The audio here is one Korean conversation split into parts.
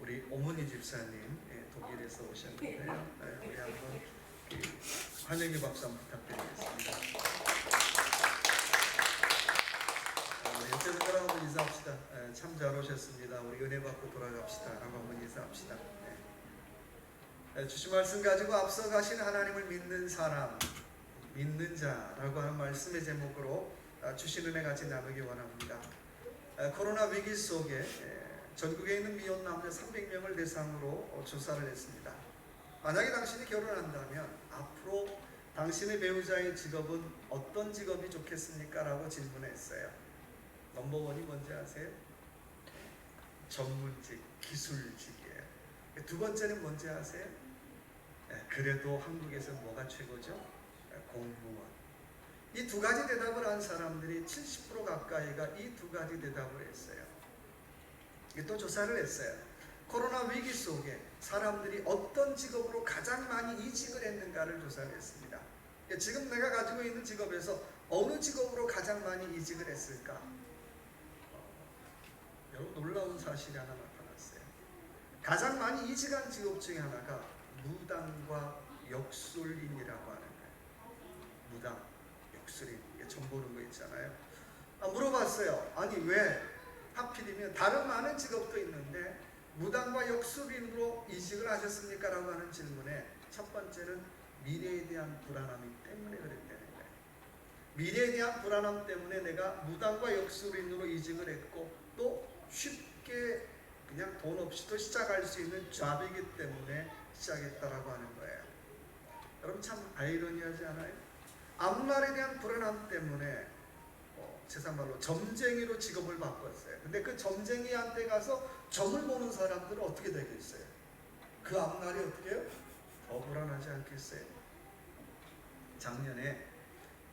우리 오문희 집사님 독일에서 오셨는데요. 우리 한번 환영의 박수 한번 부탁드리겠습니다. 옆에서 저랑 한번 인사합시다. 참 잘 오셨습니다. 우리 은혜 받고 돌아갑시다. 라고 한번 인사합시다. 주신 말씀 가지고 앞서가신 하나님을 믿는 사람, 믿는 자라고 하는 말씀의 제목으로 주신 은혜 같이 나누기 원합니다. 코로나 위기 속에 전국에 있는 미혼 남녀 300명을 대상으로 조사를 했습니다. 만약에 당신이 결혼한다면 앞으로 당신의 배우자의 직업은 어떤 직업이 좋겠습니까? 라고 질문했어요. 넘버원이 뭔지 아세요? 전문직, 기술직이에요. 두 번째는 뭔지 아세요? 그래도 한국에서 뭐가 최고죠? 공무원. 이 두 가지 대답을 한 사람들이 70% 가까이가 이 두 가지 대답을 했어요. 또 조사를 했어요. 코로나 위기 속에 사람들이 어떤 직업으로 가장 많이 이직을 했는가를 조사를 했습니다. 지금 내가 가지고 있는 직업에서 어느 직업으로 가장 많이 이직을 했을까? 여러분 놀라운 사실이 하나 나타났어요. 가장 많이 이직한 직업 중에 하나가 무당과 역술인이라고 하는 거예요. 무당, 역술인, 처음 보는 거 있잖아요. 물어봤어요. 아니 왜 하필이면 다른 많은 직업도 있는데 무당과 역술인으로 이직을 하셨습니까? 라고 하는 질문에 첫 번째는 미래에 대한 불안함이 때문에 그랬다는 거예요. 미래에 대한 불안함 때문에 내가 무당과 역술인으로 이직을 했고 또 쉽게 그냥 돈 없이도 시작할 수 있는 잡이기 때문에 시작했다라고 하는 거예요. 여러분 참 아이러니하지 않아요? 앞날에 대한 불안함 때문에 세상 말로 점쟁이로 직업을 바꿨어요. 근데 그 점쟁이한테 가서 점을 보는 사람들은 어떻게 되겠어요? 그 앞날이 어떻게 해요? 더 불안하지 않겠어요? 작년에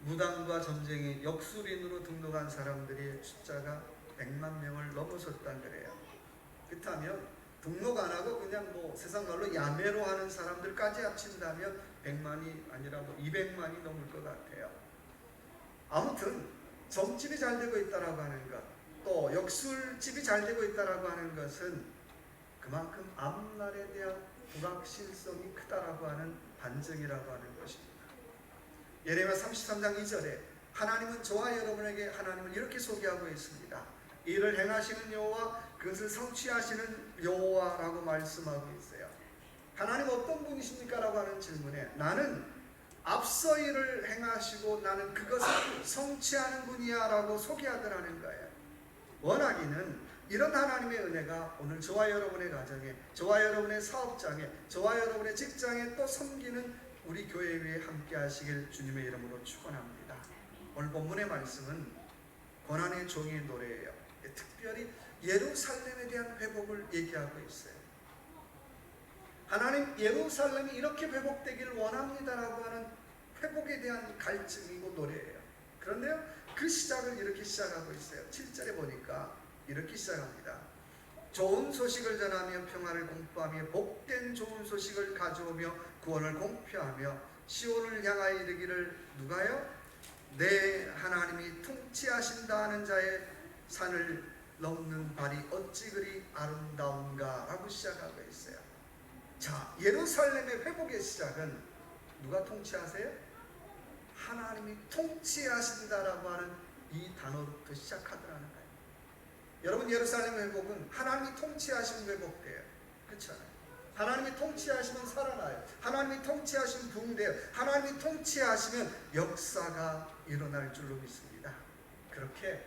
무당과 점쟁이, 역술인으로 등록한 사람들의 숫자가 100만 명을 넘어섰단 그래요. 그렇다면 등록 안 하고 그냥 세상 말로 야매로 하는 사람들까지 합친다면 100만이 아니라 200만이 넘을 것 같아요. 아무튼 점집이 잘 되고 있다라고 하는 것, 또 역술집이 잘 되고 있다라고 하는 것은 그만큼 앞날에 대한 불확실성이 크다라고 하는 반증이라고 하는 것입니다. 예레미야 33장 2절에 하나님은 저와 여러분에게 하나님을 이렇게 소개하고 있습니다. 이를 행하시는 여호와, 그것을 성취하시는 여호와라고 말씀하고 있어요. 하나님 어떤 분이십니까? 라고 하는 질문에 나는 앞서 일을 행하시고 나는 그것을 성취하는 분이야 라고 소개하더라는 거예요. 원하기는 이런 하나님의 은혜가 오늘 저와 여러분의 가정에, 저와 여러분의 사업장에, 저와 여러분의 직장에 또 섬기는 우리 교회 위에 함께 하시길 주님의 이름으로 축원합니다. 오늘 본문의 말씀은 고난의 종의 노래예요. 특별히 예루살렘에 대한 회복을 얘기하고 있어요. 하나님 예루살렘이 이렇게 회복되기를 원합니다라고 하는 회복에 대한 갈증이고 노래예요. 그런데요, 그 시작을 이렇게 시작하고 있어요. 7절에 보니까 이렇게 시작합니다. 좋은 소식을 전하며 평화를 공포하며 복된 좋은 소식을 가져오며 구원을 공표하며 시온을 향하여 이르기를 누가요? 내 하나님이 통치하신다 하는 자의 산을 넘는 발이 어찌 그리 아름다운가 라고 시작하고 있어요. 자, 예루살렘의 회복의 시작은 누가 통치하세요? 하나님이 통치하신다라고 하는 이 단어부터 시작하더라는 거예요. 여러분, 예루살렘 회복은 하나님이 통치하시면 회복돼요. 그렇잖아요. 하나님이 통치하시면 살아나요. 하나님이 통치하시면 부흥돼요. 하나님이 통치하시면 역사가 일어날 줄로 믿습니다. 그렇게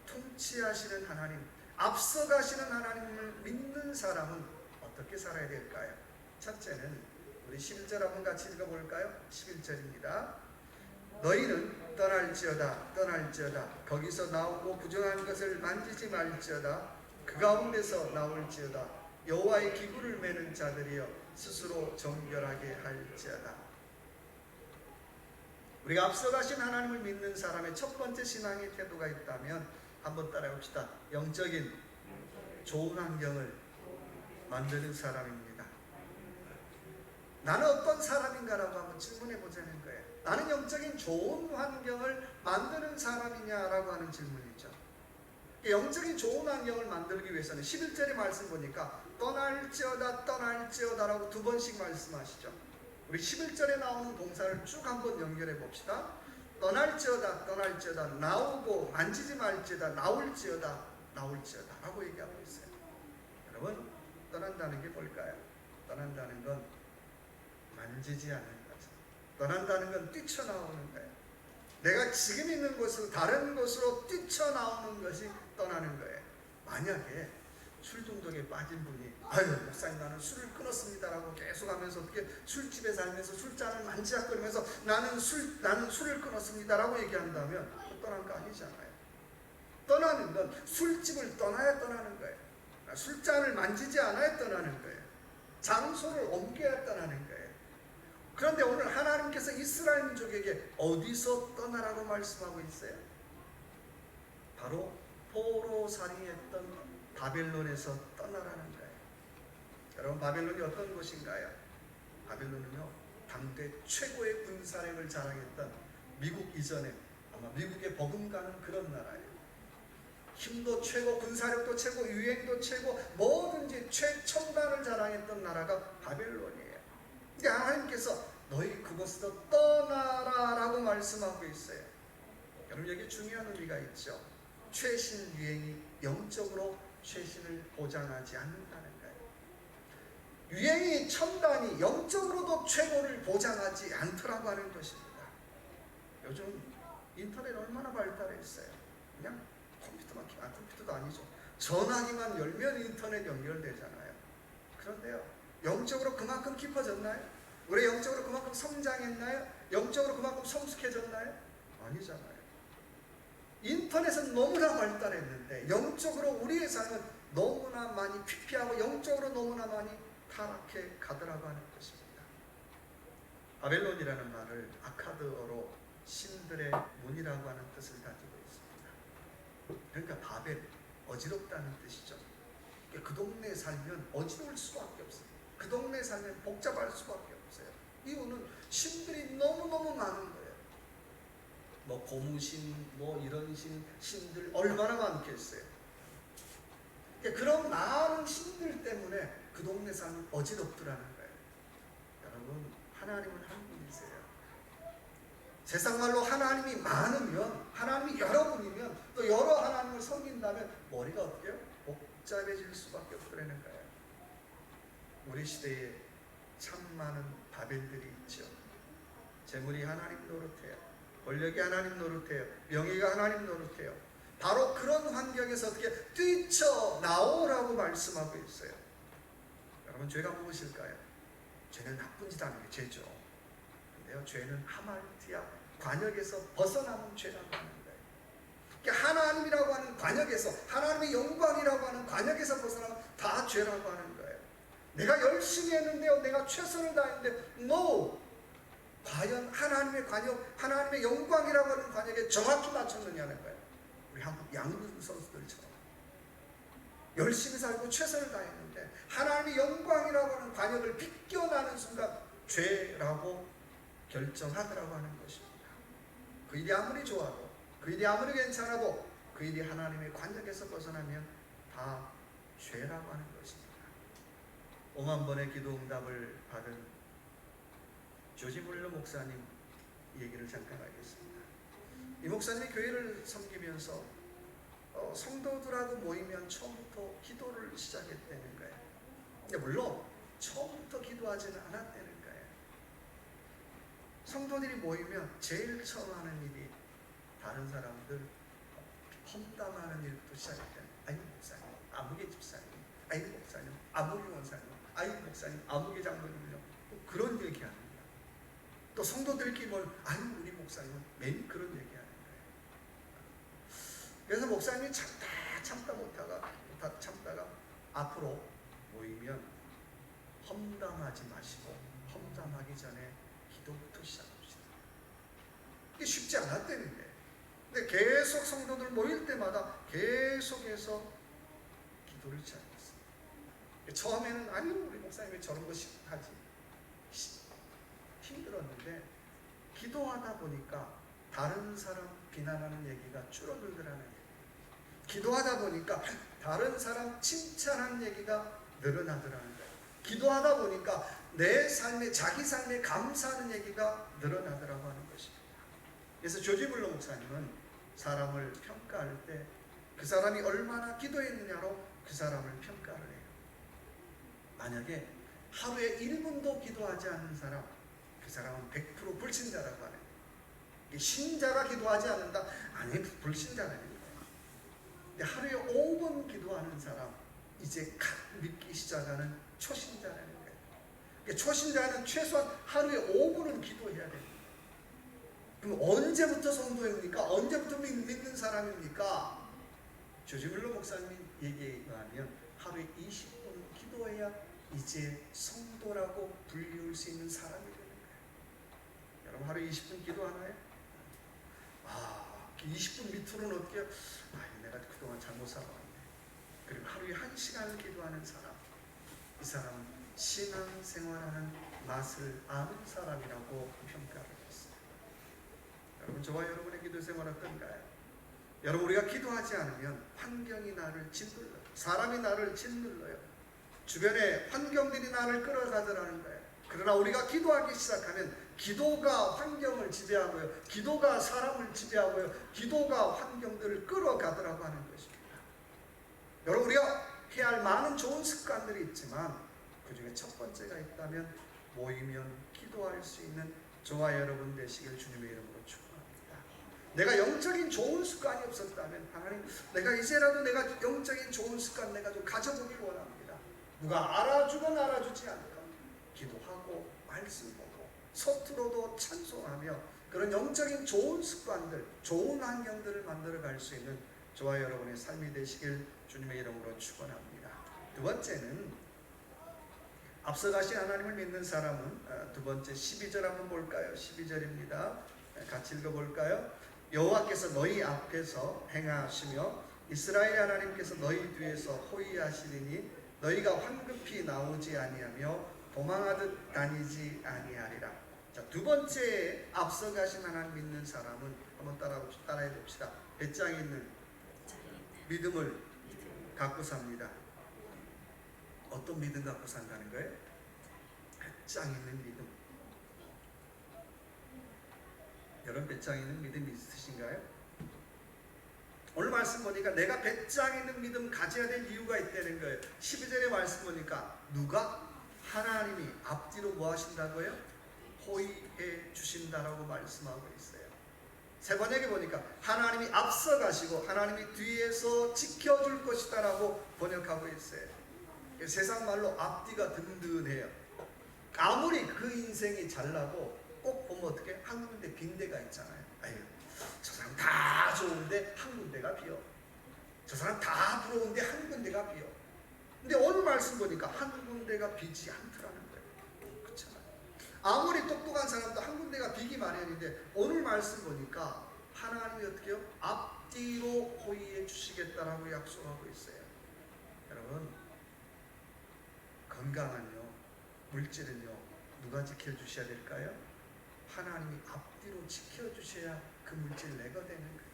통치하시는 하나님, 앞서가시는 하나님을 믿는 사람은 어떻게 살아야 될까요? 첫째는 우리 11절 한번 같이 읽어볼까요? 11절입니다. 너희는 떠날지어다 거기서 나오고 부정한 것을 만지지 말지어다 그 가운데서 나올지어다 여호와의 기구를 매는 자들이여 스스로 정결하게 할지어다. 우리가 앞서가신 하나님을 믿는 사람의 첫 번째 신앙의 태도가 있다면 한번 따라해봅시다. 영적인 좋은 환경을 만드는 사람입니다. 나는 어떤 사람인가라고 한번 질문해 보자는 거예요. 나는 영적인 좋은 환경을 만드는 사람이냐라고 하는 질문이죠. 영적인 좋은 환경을 만들기 위해서는 11절의 말씀 보니까 떠날지어다 떠날지어다라고 두 번씩 말씀하시죠. 우리 11절에 나오는 동사를 쭉 한번 연결해 봅시다. 떠날지어다 떠날지어다, 나오고 만지지 말지어다, 나올지어다 나올지어다 라고 얘기하고 있어요. 여러분, 떠난다는 게 뭘까요? 떠난다는 건 만지지 않는 거죠. 떠난다는 건 뛰쳐나오는 거예요. 내가 지금 있는 곳으로 다른 곳으로 뛰쳐나오는 것이 떠나는 거예요. 만약에 술 중독에 빠진 분이 아유 목사님 나는 술을 끊었습니다라고 계속하면서 어떻게 술집에 살면서 술잔을 만지작거리면서 나는 술을 끊었습니다라고 얘기한다면 떠난 거 아니잖아요. 떠나는 건 술집을 떠나야 떠나는 거예요. 술잔을 만지지 않아야 떠나는 거예요. 장소를 옮겨야 떠나는 거예요. 그런데 오늘 하나님께서 이스라엘 민족에게 어디서 떠나라고 말씀하고 있어요? 바로 포로살이했던 바벨론에서 떠나라는 거예요. 여러분, 바벨론이 어떤 곳인가요? 바벨론은요, 당대 최고의 군사력을 자랑했던 미국 이전에 아마 미국에 버금가는 그런 나라예요. 힘도 최고, 군사력도 최고, 유행도 최고, 뭐든지 최첨단을 자랑했던 나라가 바벨론이에요. 근데 하나님께서 너희 그곳에서 떠나라 라고 말씀하고 있어요. 여러분, 여기 중요한 의미가 있죠. 최신 유행이 영적으로 최신을 보장하지 않는다는 거예요. 유행이 첨단이 영적으로도 최고를 보장하지 않더라고 하는 것입니다. 요즘 인터넷 얼마나 발달했어요. 그냥 컴퓨터도 아니죠. 전화기만 열면 인터넷 연결되잖아요. 그런데요, 영적으로 그만큼 깊어졌나요? 우리 영적으로 그만큼 성장했나요? 영적으로 그만큼 성숙해졌나요? 아니잖아요. 인터넷은 너무나 발달했는데 영적으로 우리의 삶은 너무나 많이 피폐하고 영적으로 너무나 많이 타락해 가더라고 하는 것입니다. 바벨론이라는 말을 아카드어로 신들의 문이라고 하는 뜻을 가지고 있습니다. 그러니까 바벨, 어지럽다는 뜻이죠. 그 동네에 살면 어지러울 수밖에 없어요. 그 동네에 살면 복잡할 수밖에 없어요. 이유는 신들이 너무너무 많은 거예요. 뭐 고무신, 뭐 이런 신들 얼마나 많겠어요. 그런 많은 신들 때문에 그 동네 살면 어지럽더라는 거예요. 여러분, 하나님은 한 분이세요. 세상 말로 하나님이 많으면, 하나님이 여러분이면, 또 여러 하나님을 섬긴다면 머리가 어때요? 복잡해질 수밖에 없더라는 거예요. 우리 시대에 참 많은 바벨들이 있죠. 재물이 하나님 노릇해요. 권력이 하나님 노릇해요. 명예가 하나님 노릇해요. 바로 그런 환경에서 어떻게 뛰쳐나오라고 말씀하고 있어요. 여러분, 죄가 무엇일까요? 죄는 나쁜 짓 하는 게 죄죠. 근데요, 죄는 하말티아 관역에서 벗어나는 죄라고 하는 거예요. 그러니까 하나님이라고 하는 관역에서, 하나님의 영광이라고 하는 관역에서 벗어나면 다 죄라고 하는 거예요. 내가 열심히 했는데요, 내가 최선을 다했는데 no! 과연 하나님의 관역, 하나님의 영광이라고 하는 관역에 정확히 맞췄느냐는 거예요. 우리 한국 양궁 선수들처럼 열심히 살고 최선을 다했는데 하나님의 영광이라고 하는 관역을 비껴나는 순간 죄라고 결정하더라고 하는 것입니다. 그 일이 아무리 좋아도, 그 일이 아무리 괜찮아도 그 일이 하나님의 관역에서 벗어나면 다 죄라고 하는 것입니다. 5만 번의 기도 응답을 받은 조지 물러 목사님 얘기를 잠깐 하겠습니다. 이 목사님이 교회를 섬기면서 성도들하고 모이면 처음부터 기도를 시작했다는 거예요. 근데 물론 처음부터 기도하지는 않았다는 거예요. 성도들이 모이면 제일 처음 하는 일이 다른 사람들 험담하는 일부터 시작했대요. 아이고 목사님, 아무개 집사님, 아이고 목사님, 아무개 원사님, 아이고 목사님, 아무개 장로님요. 그런 얘기하는 거예요. 또 성도들끼리 아이고 우리 목사님은 매일 그런 얘기하는 거예요. 그래서 목사님이 참다가 앞으로 모이면 험담하지 마시고 험담하기 전에 기도부터 시작합시다. 이게 쉽지 않았다는 거예요. 근데 계속 성도들 모일 때마다 계속해서 기도를 시작했어요. 처음에는 아니 우리 목사님 왜 저런 거 하지? 힘들었는데 기도하다 보니까 다른 사람 비난하는 얘기가 줄어들더라는 얘기예요. 기도하다 보니까 다른 사람 칭찬한 얘기가 늘어나더라는 거예요. 기도하다 보니까 내 삶에, 자기 삶에 감사하는 얘기가 늘어나더라고 하는 것입니다. 그래서 조지 물러 목사님은 사람을 평가할 때 그 사람이 얼마나 기도했느냐로 그 사람을 평가를 해요. 만약에 하루에 1분도 기도하지 않는 사람, 그 사람은 100% 불신자라고 하는 거예요. 신자가 기도하지 않는다? 아니, 불신자라는 거예요. 근데 하루에 5분 기도하는 사람, 이제 각 믿기 시작하는 초신자라는 거예요. 그러니까 초신자는 최소한 하루에 5분은 기도해야 됩니다. 그럼 언제부터 성도입니까? 언제부터 믿는 사람입니까? 조지 물러 목사님 얘기에 의하면 하루에 20분 기도해야 이제 성도라고 불리울 수 있는 사람이 되는 거예요. 여러분 하루에 20분 기도하나요? 20분 밑으로는 어떻게 해요? 내가 그동안 잘못 살아왔네. 그리고 하루에 1시간을 기도하는 사람, 이 사람은 신앙생활하는 맛을 아는 사람이라고 평가를 했어요. 여러분, 저와 여러분의 기도 생활 어떤가요? 여러분, 우리가 기도하지 않으면 환경이 나를 짓눌러요. 사람이 나를 짓눌러요. 주변의 환경들이 나를 끌어가더라는 거예요. 그러나 우리가 기도하기 시작하면 기도가 환경을 지배하고요, 기도가 사람을 지배하고요, 기도가 환경들을 끌어가더라고 하는 것입니다. 여러분, 우리가 해야 할 많은 좋은 습관들이 있지만 그 중에 첫 번째가 있다면 모이면 기도할 수 있는 저와 여러분 되시길 주님의 이름으로 축복합니다. 내가 영적인 좋은 습관이 없었다면 하나님, 내가 이제라도 내가 영적인 좋은 습관 내가 좀 가져보길 원합니다. 누가 알아주건 알아주지 않을까, 기도하고 말씀 보고 서투러도 찬송하며 그런 영적인 좋은 습관들, 좋은 환경들을 만들어 갈 수 있는 저와 여러분의 삶이 되시길 주님의 이름으로 축원합니다. 두 번째는, 앞서가신 하나님을 믿는 사람은 두 번째 12절 한번 볼까요? 12절입니다. 같이 읽어볼까요? 여호와께서 너희 앞에서 행하시며 이스라엘 하나님께서 너희 뒤에서 호위하시리니 너희가 황급히 나오지 아니하며 도망하듯 다니지 아니하리라. 자, 두 번째 앞서가신 하나님 믿는 사람은 한번 따라해 봅시다. 배짱 있는 믿음을 갖고 삽니다. 어떤 믿음 갖고 산다는 거예요? 배짱 있는 믿음. 여러분, 배짱 있는 믿음이 있으신가요? 오늘 말씀 보니까 내가 배짱 있는 믿음 가져야 될 이유가 있다는 거예요. 12절의 말씀 보니까 누가? 하나님이 앞뒤로 뭐 하신다고요? 호위해 주신다라고 말씀하고 있어요. 세 번역에 보니까 하나님이 앞서 가시고 하나님이 뒤에서 지켜줄 것이다 라고 번역하고 있어요. 세상 말로 앞뒤가 든든해요. 아무리 그 인생이 잘나고 꼭 보면 어떻게 한 군데 빈대가 있잖아요. 아유, 저 사람 다 좋은데 한 군데가 비어. 저 사람 다 부러운데 한 군데가 비어. 근데 오늘 말씀 보니까 한 군데가 비지 않더라는 거예요. 그렇잖아요. 아무리 똑똑한 사람도 한 군데가 비기 마련인데 오늘 말씀 보니까 하나님이 어떻게 해요? 앞뒤로 호위해 주시겠다라고 약속하고 있어요. 여러분, 건강은요, 물질은요, 누가 지켜주셔야 될까요? 하나님이 앞뒤로 지켜주셔야 그 물질 내가 되는 거예요.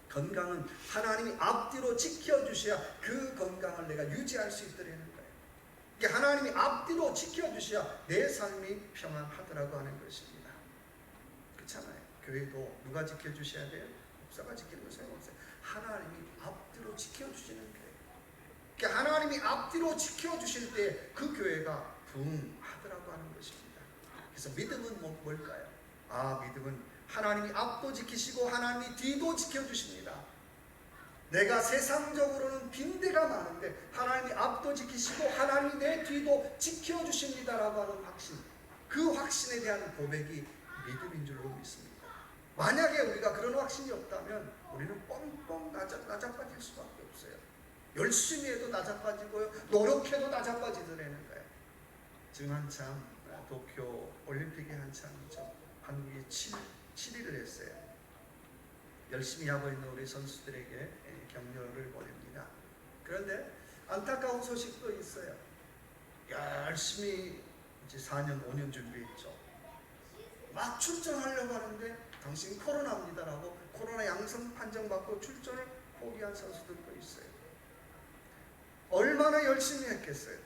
건강은 하나님이 앞뒤로 지켜주셔야 그 건강을 내가 유지할 수 있더라는 거예요. 그러니까 하나님이 앞뒤로 지켜주셔야 내 삶이 평안하더라고 하는 것입니다. 그렇잖아요. 교회도 누가 지켜주셔야 돼요? 목사가 지키는 거 소용없어요. 하나님이 앞뒤로 지켜주시는 거예요. 그러니까 하나님이 앞뒤로 지켜주실 때 그 교회가 부흥하더라고 하는 것입니다. 그래서 믿음은 뭘까요? 믿음은 하나님이 앞도 지키시고 하나님이 뒤도 지켜주십니다. 내가 세상적으로는 빈대가 많은데 하나님이 앞도 지키시고 하나님이 내 뒤도 지켜주십니다라고 하는 확신, 그 확신에 대한 고백이 믿음인 줄로 믿습니다. 만약에 우리가 그런 확신이 없다면 우리는 뻥뻥 나자빠질 수밖에 없어요. 열심히 해도 나자빠지고요, 노력해도 나자빠지더라는 거예요. 지금 한참 도쿄 올림픽이 한참이죠. 한국이 7위를 했어요. 열심히 하고 있는 우리 선수들에게 격려를 보냅니다. 그런데 안타까운 소식도 있어요. 열심히 이제 4년, 5년 준비했죠. 막 출전하려고 하는데 당신 코로나입니다라고 코로나 양성 판정받고 출전을 포기한 선수들도 있어요. 얼마나 열심히 했겠어요.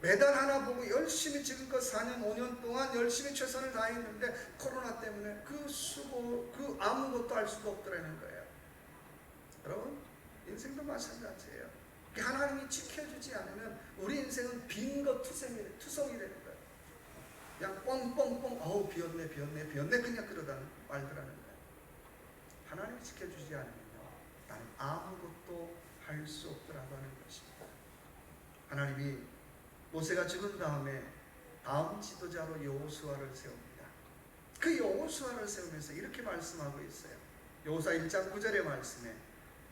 메달 하나 보고 열심히 지금껏 4년 5년 동안 열심히 최선을 다했는데 코로나 때문에 그 수고 그 아무것도 할 수가 없더라는 거예요. 여러분 인생도 마찬가지예요. 하나님이 지켜주지 않으면 우리 인생은 빈거 투성이 되는 거예요. 그냥 뻥뻥뻥 어우 비었네 그냥 그러다는 말더라는 거예요. 하나님이 지켜주지 않으면요 나는 아무것도 할 수 없더라고 하는 것입니다. 하나님이 모세가 죽은 다음에 다음 지도자로 여호수아를 세웁니다. 그 여호수아를 세우면서 이렇게 말씀하고 있어요. 여호수아 1장 9절의 말씀에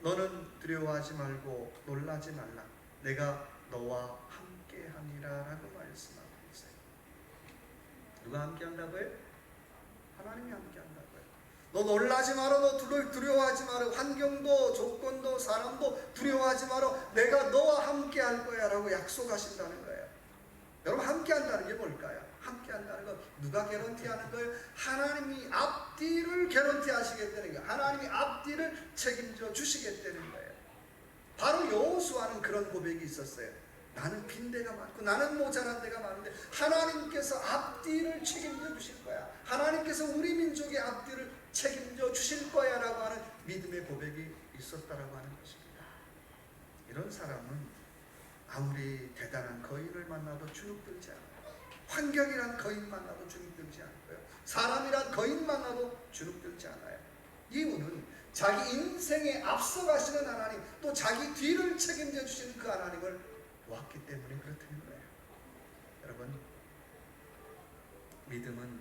너는 두려워하지 말고 놀라지 말라. 내가 너와 함께하니라 라고 말씀하고 있어요. 누가 함께한다고요? 하나님이 함께한다고요. 너 놀라지 마라. 너 두려워하지 마라. 환경도 조건도 사람도 두려워하지 마라. 내가 너와 함께할 거야 라고 약속하신다는 거예요. 여러분 함께한다는 게 뭘까요? 함께한다는 건 누가 개런티하는 거예요? 하나님이 앞뒤를 개런티하시겠다는 거예요. 하나님이 앞뒤를 책임져 주시겠다는 거예요. 바로 여호수아는 그런 고백이 있었어요. 나는 빈 데가 많고 나는 모자란 데가 많은데 하나님께서 앞뒤를 책임져 주실 거야. 하나님께서 우리 민족의 앞뒤를 책임져 주실 거야 라고 하는 믿음의 고백이 있었다라고 하는 것입니다. 이런 사람은 아무리 대단한 거인을 만나도 주눅들지 않아요. 환경이란 거인 만나도 주눅들지 않고요. 사람이란 거인 만나도 주눅들지 않아요. 이유는 자기 인생에 앞서가시는 하나님 또 자기 뒤를 책임져 주시는 그 하나님을 보았기 때문에 그렇다는 거예요. 여러분 믿음은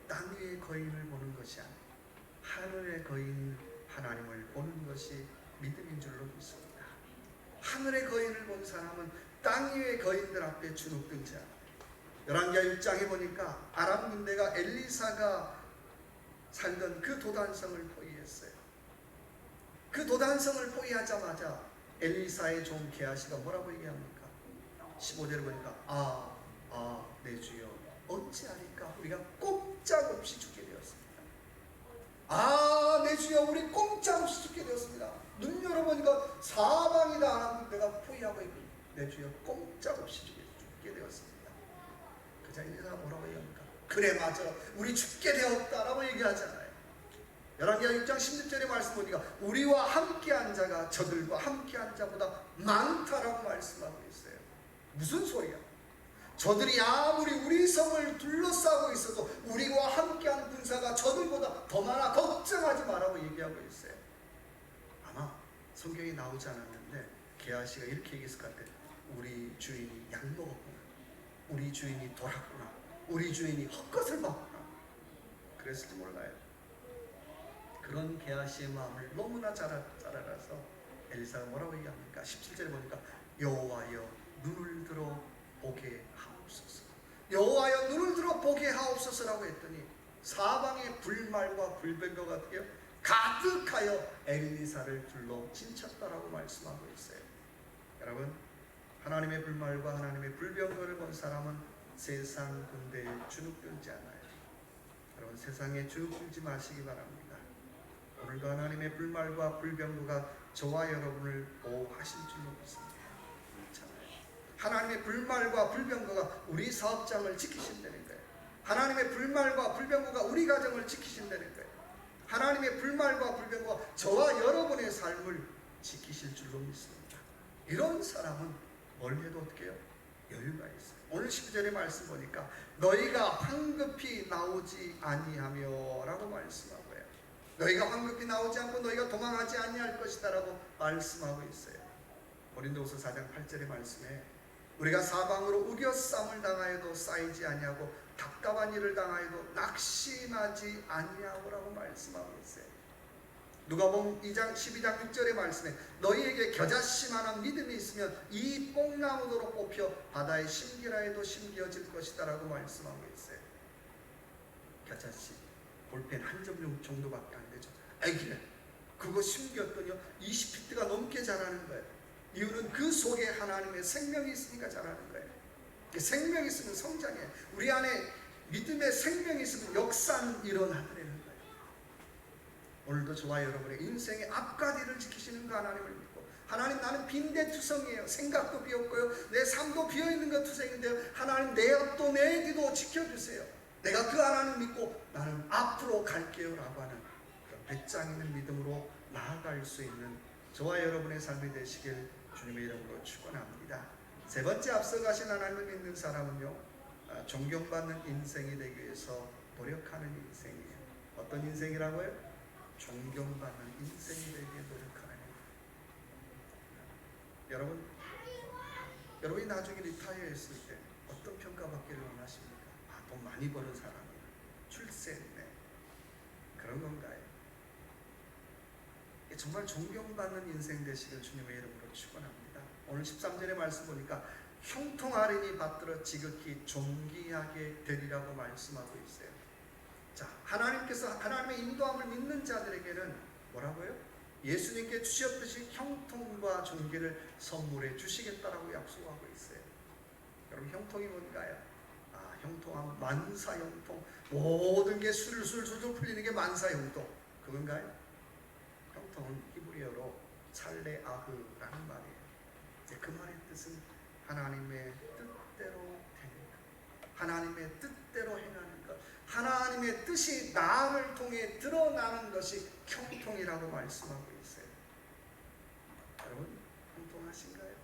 땅 위의 거인을 보는 것이 아니고 하늘의 거인 하나님을 보는 것이 믿음인 줄로 믿습니다. 하늘의 거인을 본 사람은 땅 위의 거인들 앞에 주눅들지 않아요. 열왕기하 6장에 보니까 아람 군대가 엘리사가 살던 그 도단성을 포위했어요. 그 도단성을 포위하자마자 엘리사의 종 게하시가 뭐라고 얘기합니까? 15절을 보니까 내 주여 어찌하리까 우리가 꼼짝없이 죽게 되었습니다. 내 주여 우리 꼼짝없이 죽게 되었습니다. 눈 열어보니까 사방이다 아람 군대가 포위하고 있고 내 주여 꼼짝없이 죽게 되었습니다. 그자 엘리사가 뭐라고 얘기합니까? 그래 맞아 우리 죽게 되었다라고 얘기하잖아요. 열왕기하 6장 16절의 말씀 보니까 우리와 함께한 자가 저들과 함께한 자보다 많다라고 말씀하고 있어요. 무슨 소리야? 저들이 아무리 우리 성을 둘러싸고 있어도 우리와 함께한 군사가 저들보다 더 많아 걱정하지 마라고 얘기하고 있어요. 아마 성경에 나오지 않았는데 게하시가 이렇게 얘기했을 것 같아요. 우리 주인이 약 먹었구나. 우리 주인이 돌았구나. 우리 주인이 헛것을 먹었구나. 그랬을지 몰라요. 그런 게하시의 마음을 너무나 잘 알아서 엘리사가 뭐라고 얘기합니까? 17절에 보니까 여호와여 눈을 들어 보게 하옵소서. 여호와여 눈을 들어 보게 하옵소서라고 했더니 사방에 불말과 불병거가 어떻게 가득하여 엘리사를 둘러 진쳤다라고 말씀하고 있어요. 여러분 하나님의 불말과 하나님의 불병거를 본 사람은 세상 군대에 주눅들지 않아요. 여러분 세상에 주눅들지 마시기 바랍니다. 오늘도 하나님의 불말과 불병거가 저와 여러분을 보호하실 줄로 믿습니다. 하나님의 불말과 불병거가 우리 사업장을 지키신다는 거예요. 하나님의 불말과 불병거가 우리 가정을 지키신다는 거예요. 하나님의 불말과 불병거가 저와 여러분의 삶을 지키실 줄로 믿습니다. 이런 사람은 뭘 해도 어떻게 해요? 여유가 있어요. 오늘 12절의 말씀 보니까 너희가 황급히 나오지 아니하며 라고 말씀하고 해요. 너희가 황급히 나오지 않고 너희가 도망하지 아니할 것이다 라고 말씀하고 있어요. 고린도후서 4장 8절의 말씀에 우리가 사방으로 우겨쌈을 당하여도 쌓이지 아니하고 답답한 일을 당하여도 낙심하지 아니하고라고 말씀하고 있어요. 누가복음 2장 12장 6절의 말씀에 너희에게 겨자씨만한 믿음이 있으면 이 뽕나무도로 뽑혀 바다에 심기라 해도 심겨질 것이다 라고 말씀하고 있어요. 겨자씨 볼펜 한 점 정도밖에 안 되죠. 그래 그거 심겼더니요 20피트가 넘게 자라는 거예요. 이유는 그 속에 하나님의 생명이 있으니까 자라는 거예요. 생명이 있으면 성장해. 우리 안에 믿음의 생명이 있으면 역사는 일어나더라는 거예요. 오늘도 저와 여러분의 인생의 앞가디를 지키시는 그 하나님을 믿고, 하나님 나는 빈대투성이에요. 생각도 비었고요, 내 삶도 비어있는 것 투성인데요, 하나님 내 앞도 내 뒤도 지켜주세요. 내가 그 하나님 믿고 나는 앞으로 갈게요 라고 하는 그런 배짱 있는 믿음으로 나아갈 수 있는 저와 여러분의 삶이 되시길 주님의 이름으로 축원합니다. 세 번째, 앞서가신 하나님을 믿는 사람은요, 존경받는 인생이 되기 위해서 노력하는 인생이에요. 어떤 인생이라고요? 존경받는 인생이 되기 위해 노력하는 인생. 여러분이 나중에 리타이어 했을 때 어떤 평가받기를 원하십니까? 돈 많이 버는 사람이야, 출세했네, 그런 건가요? 정말 존경받는 인생 되시길 주님의 이름으로 축원합니다. 오늘 13절의 말씀 보니까 형통하리니 받들어 지극히 존귀하게 되리라고 말씀하고 있어요. 자, 하나님께서 하나님의 인도함을 믿는 자들에게는 뭐라고요? 예수님께 주셨듯이 형통과 존귀를 선물해 주시겠다라고 약속하고 있어요. 여러분, 형통이 뭔가요? 형통하면 만사형통, 모든 게 술술 풀리는 게 만사형통, 그건가요? 형통은 히브리어로 찰레아흐라는 말이에요. 그 말의 뜻은 하나님의 뜻대로 되는 것, 하나님의 뜻대로 행하는 것, 하나님의 뜻이 나를 통해 드러나는 것이 형통이라고 말씀하고 있어요. 여러분, 형통하신가요?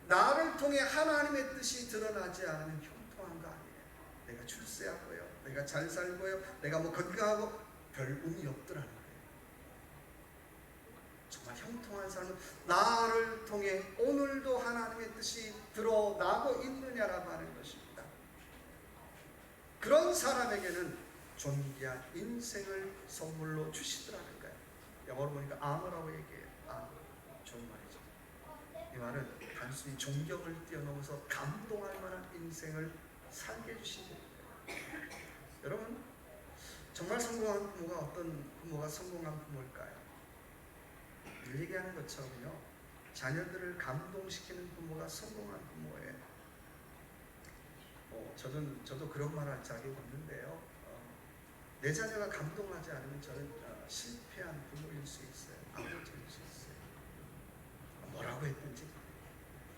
나를 통해 하나님의 뜻이 드러나지 않으면 형통한 거 아니에요. 내가 출세하고요, 내가 잘 살고요, 내가 건강하고 별 의미 없더라는 거예요. 정말 형통한 삶은 나를 통해 오늘도 하나님의 뜻이 드러나고 있느냐라고 하는 것입니다. 그런 사람에게는 존귀한 인생을 선물로 주시더라는 거예요. 영어로 보니까 아머라고 얘기해요. 좋은 말이죠. 이 말은 단순히 존경을 뛰어넘어서 감동할 만한 인생을 살게 해주신 거예요. 여러분, 정말 성공한 부모가 어떤 부모가 성공한 부모일까요? 늘 얘기하는 것처럼요, 자녀들을 감동시키는 부모가 성공한 부모예요. 저도 그런 말 할 적이 없는데요, 내 자녀가 감동하지 않으면 저는 실패한 부모일 수 있어요. 아버지일 수 있어요. 뭐라고 했든지.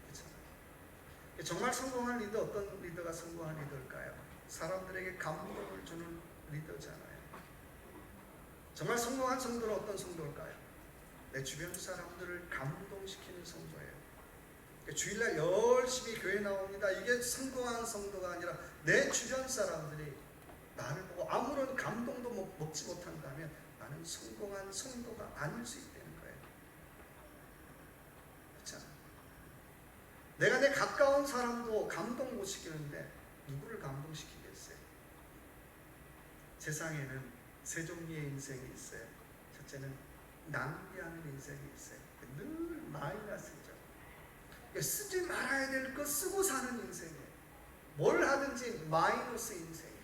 그렇잖아요. 정말 성공한 리더, 어떤 리더가 성공한 리더일까요? 사람들에게 감동을 주는 리더잖아요. 정말 성공한 성도는 어떤 성도일까요? 내 주변 사람들을 감동시키는 성도예요. 주일날 열심히 교회 나옵니다. 이게 성공한 성도가 아니라 내 주변 사람들이 나를 보고 아무런 감동도 먹지 못한다면 나는 성공한 성도가 아닐 수 있다는 거예요. 그렇잖아요. 내가 내 가까운 사람도 감동 못 시키는데 누구를 감동시키겠어요? 세상에는 세 종류의 인생이 있어요. 첫째는 낭비하는 인생이 있어요. 늘 마이너스죠. 쓰지 말아야 될 거 쓰고 사는 인생이에요. 뭘 하든지 마이너스 인생이에요.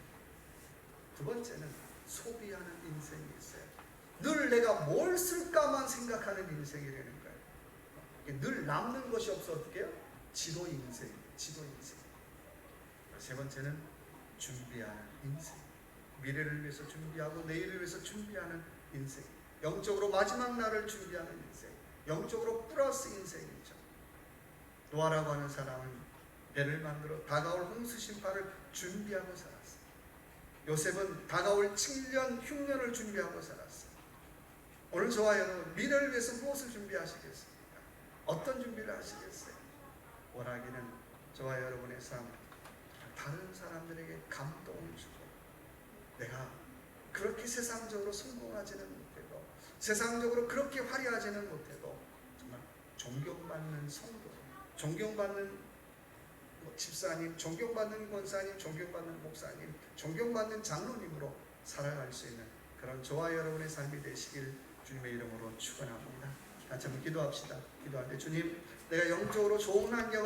두 번째는 소비하는 인생이 있어요. 늘 내가 뭘 쓸까만 생각하는 인생이라는 거예요. 늘 남는 것이 없어 어떻게 해요? 지도 인생. 세 번째는 준비하는 인생. 미래를 위해서 준비하고 내일을 위해서 준비하는 인생. 영적으로 마지막 날을 준비하는 인생. 영적으로 플러스 인생이죠. 노아라고 하는 사람은 배를 만들어 다가올 홍수 심판을 준비하고 살았어요. 요셉은 다가올 7년 흉년을 준비하고 살았어요. 오늘 저와 여러분, 미래를 위해서 무엇을 준비하시겠습니까? 어떤 준비를 하시겠어요? 원하기는 저와 여러분의 삶, 다른 사람들에게 감동을 주고, 내가 그렇게 세상적으로 성공하지는 못해도, 세상적으로 그렇게 화려하지는 못해도 정말 존경받는 성도, 존경받는 집사님, 존경받는 권사님, 존경받는 목사님, 존경받는 장로님으로 살아갈 수 있는 그런 저와 여러분의 삶이 되시길 주님의 이름으로 축원합니다. 같이 한번 기도합시다. 기도할 때, 주님, 내가 영적으로 좋은 환경을